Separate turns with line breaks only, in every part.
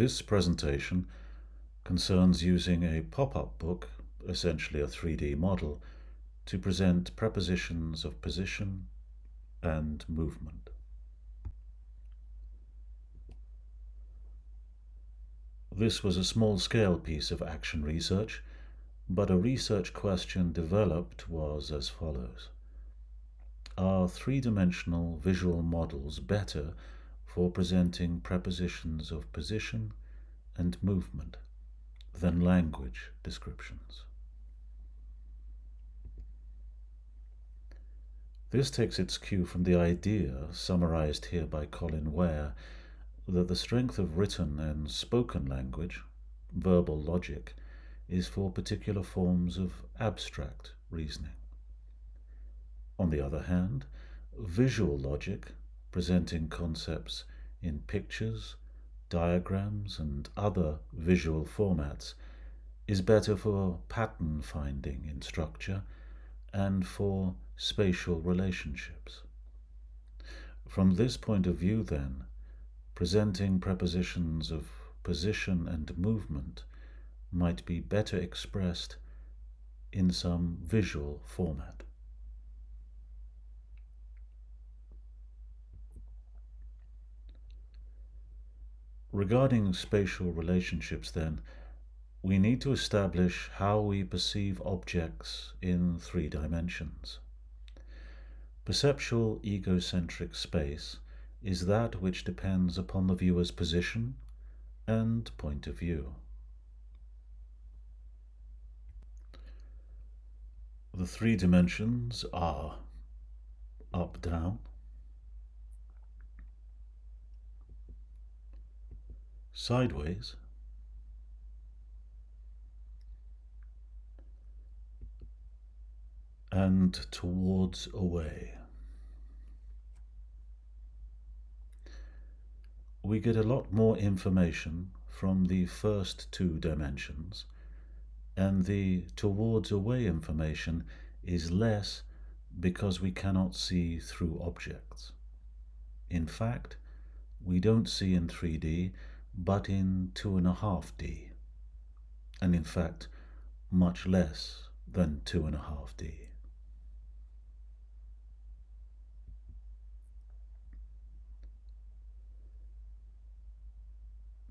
This presentation concerns using a pop-up book, essentially a 3D model, to present prepositions of position and movement. This was a small-scale piece of action research, but a research question developed was as follows. Are three-dimensional visual models better for presenting prepositions of position and movement than language descriptions? This takes its cue from the idea, summarized here by Colin Ware, that the strength of written and spoken language, verbal logic, is for particular forms of abstract reasoning. On the other hand, visual logic, presenting concepts in pictures, diagrams, and other visual formats, is better for pattern finding in structure and for spatial relationships. From this point of view, then, presenting prepositions of position and movement might be better expressed in some visual format. Regarding spatial relationships, then, we need to establish how we perceive objects in 3 dimensions. Perceptual egocentric space is that which depends upon the viewer's position and point of view. The 3 dimensions are up-down, sideways, and towards away. We get a lot more information from the first 2 dimensions, and the towards away information is less because we cannot see through objects. In fact, we don't see in 3D, but in 2.5D, and in fact, much less than 2.5D.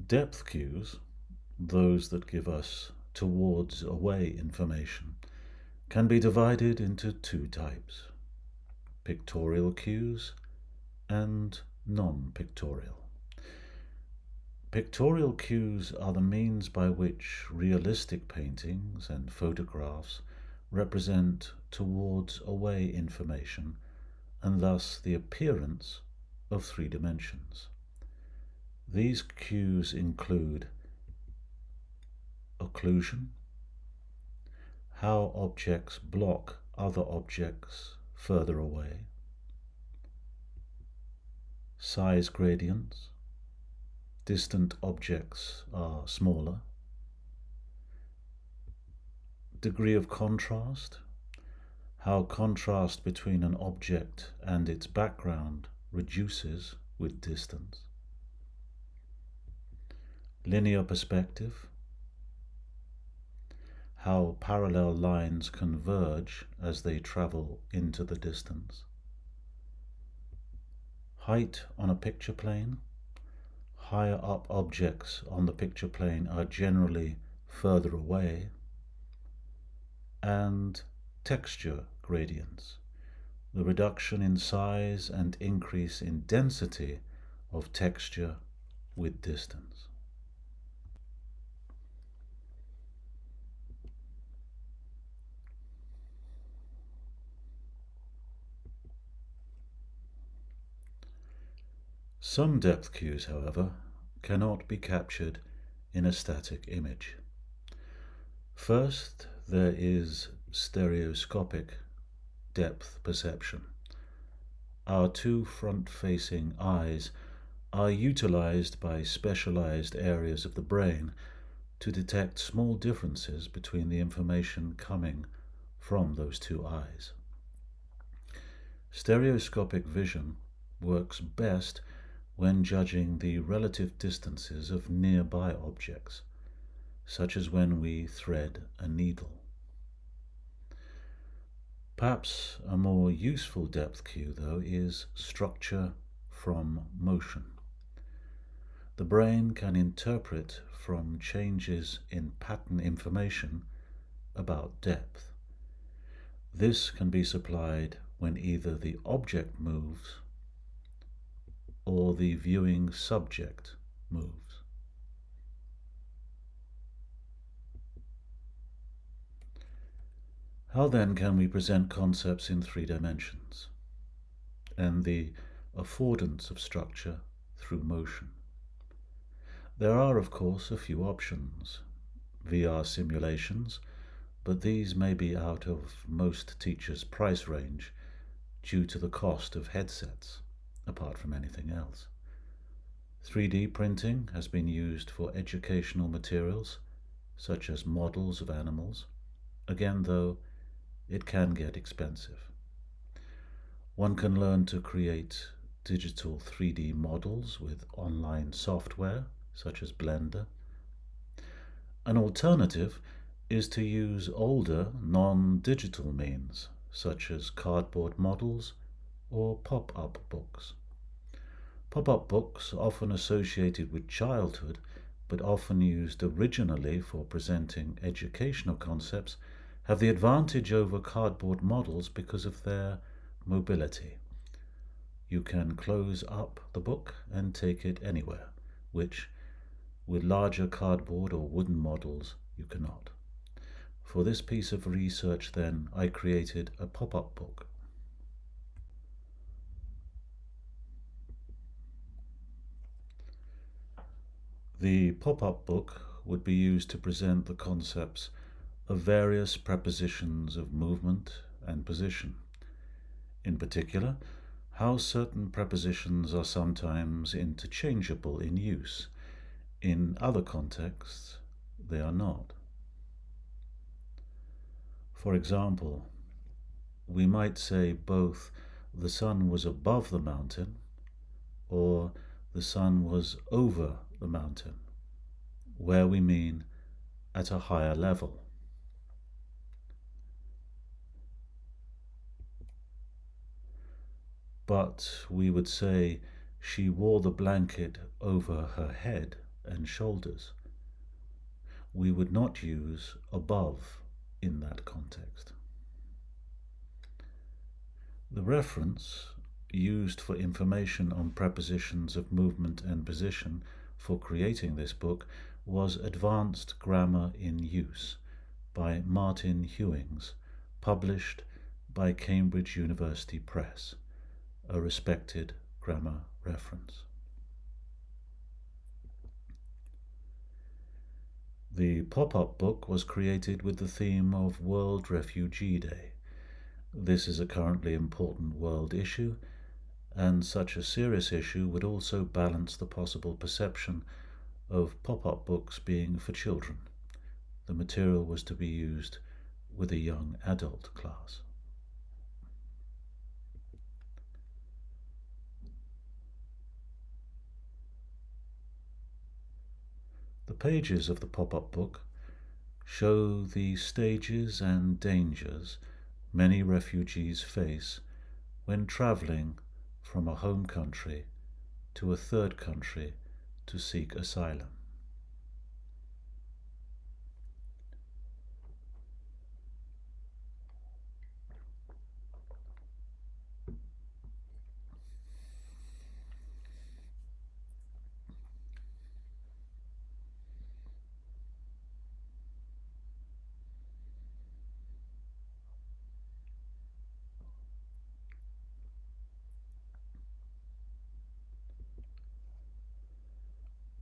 Depth cues, those that give us towards away information, can be divided into 2 types: pictorial cues and non-pictorial. Pictorial cues are the means by which realistic paintings and photographs represent towards away information and thus the appearance of 3 dimensions. These cues include occlusion, how objects block other objects further away, size gradients, distant objects are smaller, degree of contrast, how contrast between an object and its background reduces with distance, linear perspective, how parallel lines converge as they travel into the distance, height on a picture plane. Higher up objects on the picture plane are generally further away, and texture gradients, the reduction in size and increase in density of texture with distance. Some depth cues, however, cannot be captured in a static image. First, there is stereoscopic depth perception. Our 2 front-facing eyes are utilized by specialized areas of the brain to detect small differences between the information coming from those 2 eyes. Stereoscopic vision works best when judging the relative distances of nearby objects, such as when we thread a needle. Perhaps a more useful depth cue, though, is structure from motion. The brain can interpret from changes in pattern information about depth. This can be supplied when either the object moves or the viewing subject moves. How then can we present concepts in 3 dimensions and the affordance of structure through motion? There are, of course, a few options. VR simulations, but these may be out of most teachers' price range due to the cost of headsets, apart from anything else. 3D printing has been used for educational materials, such as models of animals. Again, though, it can get expensive. One can learn to create digital 3D models with online software, such as Blender. An alternative is to use older, non-digital means, such as cardboard models or pop-up books. Pop-up books, often associated with childhood, but often used originally for presenting educational concepts, have the advantage over cardboard models because of their mobility. You can close up the book and take it anywhere, which, with larger cardboard or wooden models, you cannot. For this piece of research, then, I created a pop-up book. The pop-up book would be used to present the concepts of various prepositions of movement and position. In particular, how certain prepositions are sometimes interchangeable in use. In other contexts, they are not. For example, we might say both the sun was above the mountain or the sun was over the mountain, where we mean at a higher level. But we would say she wore the blanket over her head and shoulders. We would not use above in that context. The reference used for information on prepositions of movement and position for creating this book was Advanced Grammar in Use by Martin Hewings, published by Cambridge University Press, a respected grammar reference. The pop-up book was created with the theme of World Refugee Day. This is a currently important world issue, and such a serious issue would also balance the possible perception of pop-up books being for children. The material was to be used with a young adult class. The pages of the pop-up book show the stages and dangers many refugees face when travelling from a home country to a third country to seek asylum.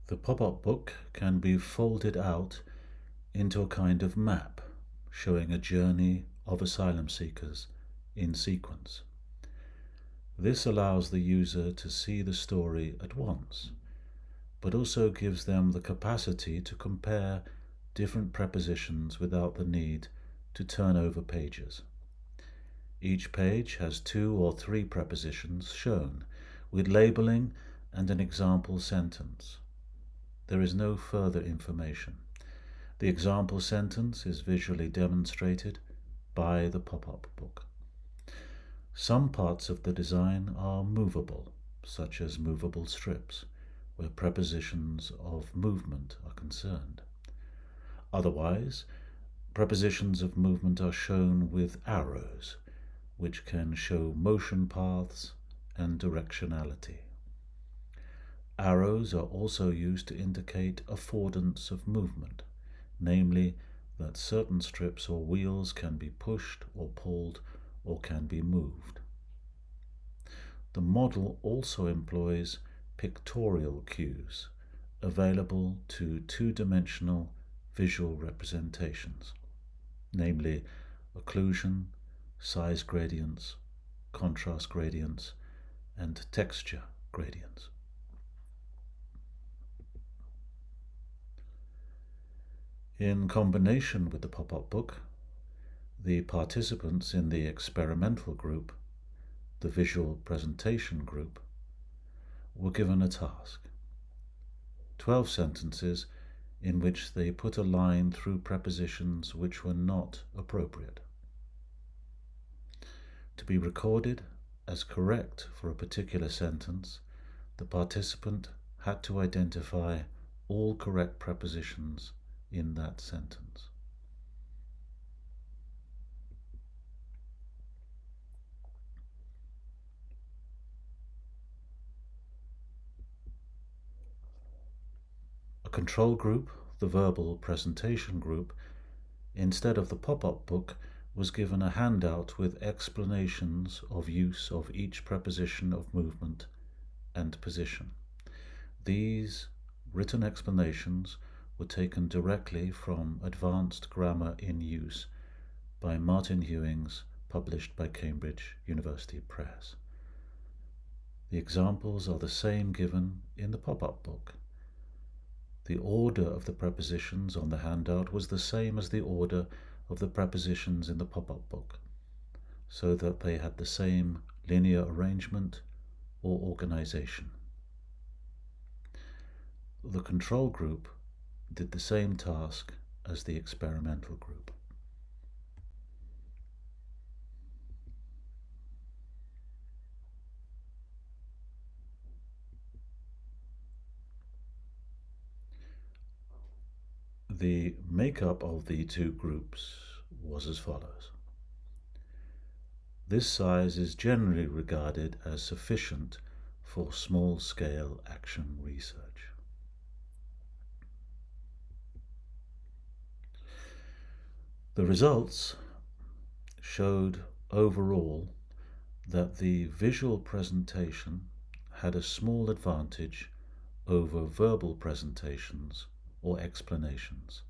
The pop-up book can be folded out into a kind of map showing a journey of asylum seekers in sequence. This allows the user to see the story at once, but also gives them the capacity to compare different prepositions without the need to turn over pages. Each page has 2 or 3 prepositions shown, with labeling and an example sentence. There is no further information. The example sentence is visually demonstrated by the pop-up book. Some parts of the design are movable, such as movable strips, where prepositions of movement are concerned. Otherwise, prepositions of movement are shown with arrows, which can show motion paths and directionality. Arrows are also used to indicate affordance of movement, namely that certain strips or wheels can be pushed or pulled or can be moved. The model also employs pictorial cues available to two-dimensional visual representations, namely occlusion, size gradients, contrast gradients, and texture gradients. In combination with the pop-up book, the participants in the experimental group, the visual presentation group, were given a task. 12 sentences in which they put a line through prepositions which were not appropriate. To be recorded as correct for a particular sentence, the participant had to identify all correct prepositions in that sentence. A control group, the verbal presentation group, instead of the pop-up book, was given a handout with explanations of use of each preposition of movement and position. These written explanations were taken directly from Advanced Grammar in Use by Martin Hewings, published by Cambridge University Press. The examples are the same given in the pop-up book. The order of the prepositions on the handout was the same as the order of the prepositions in the pop-up book, so that they had the same linear arrangement or organization. The control group did the same task as the experimental group. The makeup of the two groups was as follows. This size is generally regarded as sufficient for small-scale action research. The results showed overall that the visual presentation had a small advantage over verbal presentations or explanations.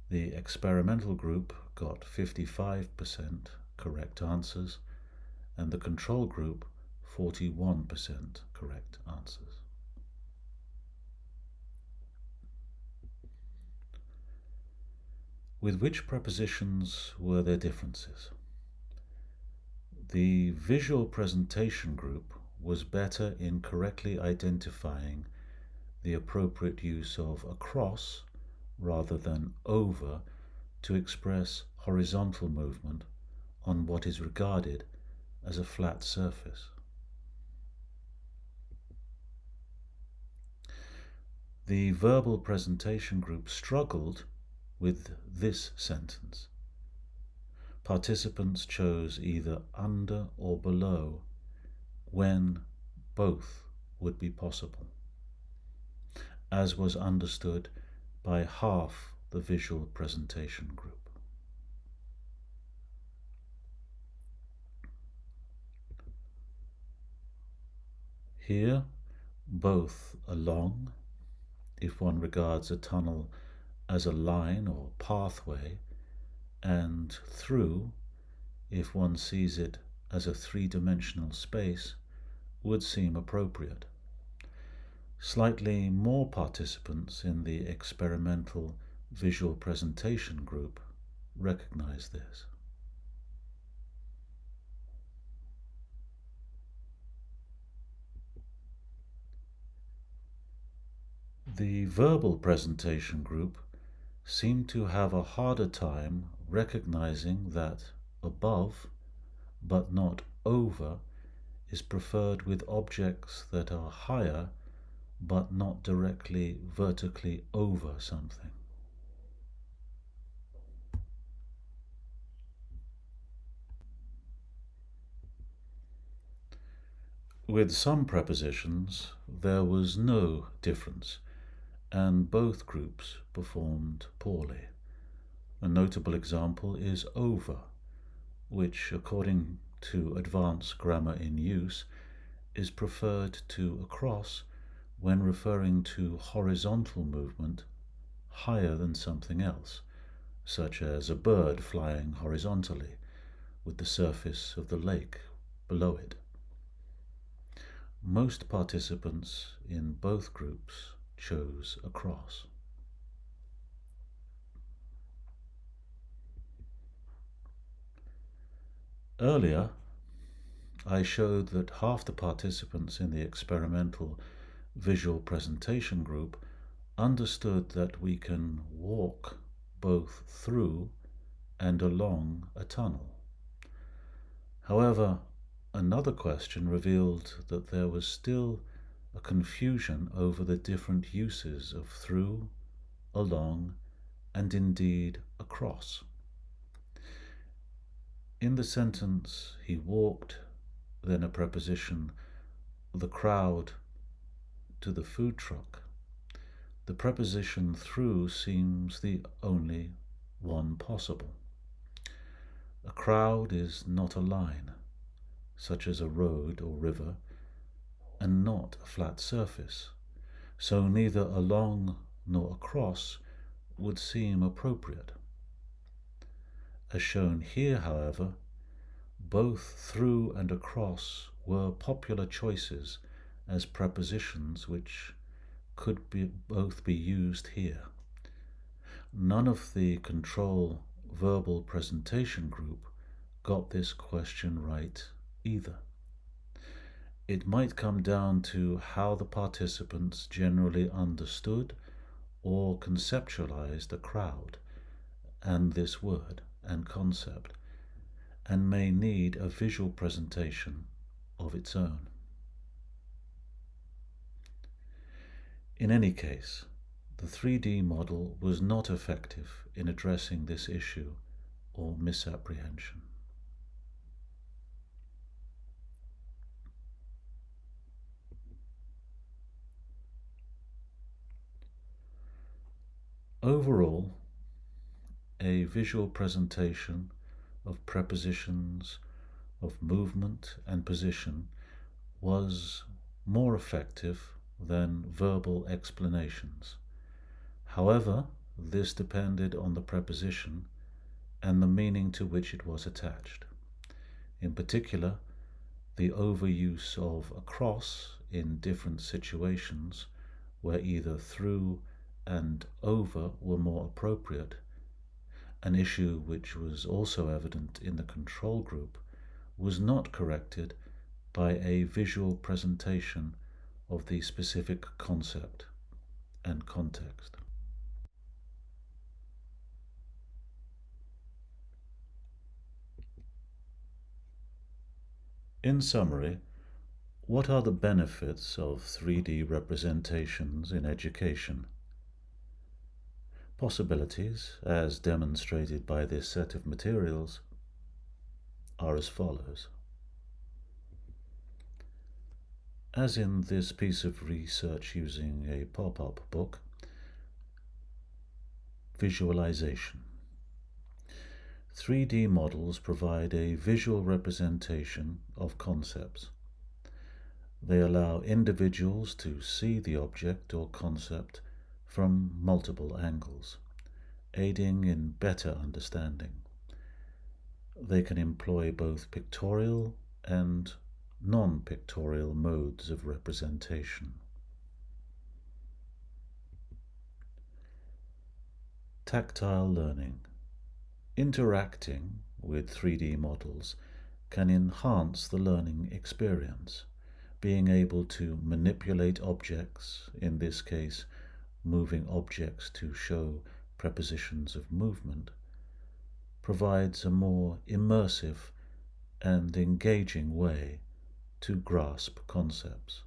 The experimental group got 55% correct answers, and the control group 41% correct answers. With which prepositions were there differences? The visual presentation group was better in correctly identifying the appropriate use of across rather than over to express horizontal movement on what is regarded as a flat surface. The verbal presentation group struggled with this sentence. Participants chose either under or below when both would be possible, as was understood by half the visual presentation group. Here, both along, if one regards a tunnel as a line or pathway, and through, if one sees it as a three-dimensional space, would seem appropriate. Slightly more participants in the experimental visual presentation group recognize this. The verbal presentation group seemed to have a harder time recognizing that above, but not over, is preferred with objects that are higher but not directly vertically over something. With some prepositions, there was no difference, and both groups performed poorly. A notable example is over, which, according to advanced grammar in use, is preferred to across when referring to horizontal movement higher than something else, such as a bird flying horizontally with the surface of the lake below it. Most participants in both groups chose across. Earlier, I showed that half the participants in the experimental visual presentation group understood that we can walk both through and along a tunnel. However, another question revealed that there was still a confusion over the different uses of through, along, and indeed across. In the sentence, he walked, then a preposition, the crowd, to the food truck, the preposition through seems the only one possible. A crowd is not a line, such as a road or river, and not a flat surface, so neither along nor across would seem appropriate. As shown here, however, both through and across were popular choices as prepositions which could both be used here. None of the control verbal presentation group got this question right either. It might come down to how the participants generally understood or conceptualized a crowd and this word and concept, and may need a visual presentation of its own. In any case, the 3D model was not effective in addressing this issue or misapprehension. Overall, a visual presentation of prepositions, of movement and position was more effective than verbal explanations. However, this depended on the preposition and the meaning to which it was attached. In particular, the overuse of across in different situations where either through and over were more appropriate, an issue which was also evident in the control group, was not corrected by a visual presentation of the specific concept and context. In summary, what are the benefits of 3D representations in education? Possibilities, as demonstrated by this set of materials, are as follows. As in this piece of research using a pop-up book, visualization. 3D models provide a visual representation of concepts. They allow individuals to see the object or concept from multiple angles, aiding in better understanding. They can employ both pictorial and non-pictorial modes of representation. Tactile learning. Interacting with 3D models can enhance the learning experience, being able to manipulate objects, in this case moving objects to show prepositions of movement, provides a more immersive and engaging way to grasp concepts.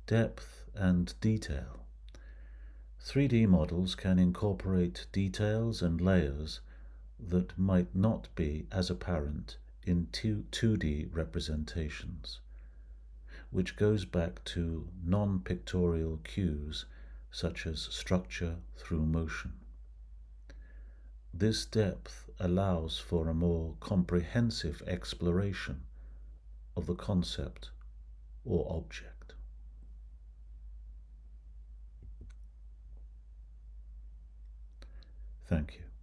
Depth and detail. 3D models can incorporate details and layers that might not be as apparent in 2D representations, which goes back to non-pictorial cues such as structure through motion. This depth allows for a more comprehensive exploration of the concept or object. Thank you.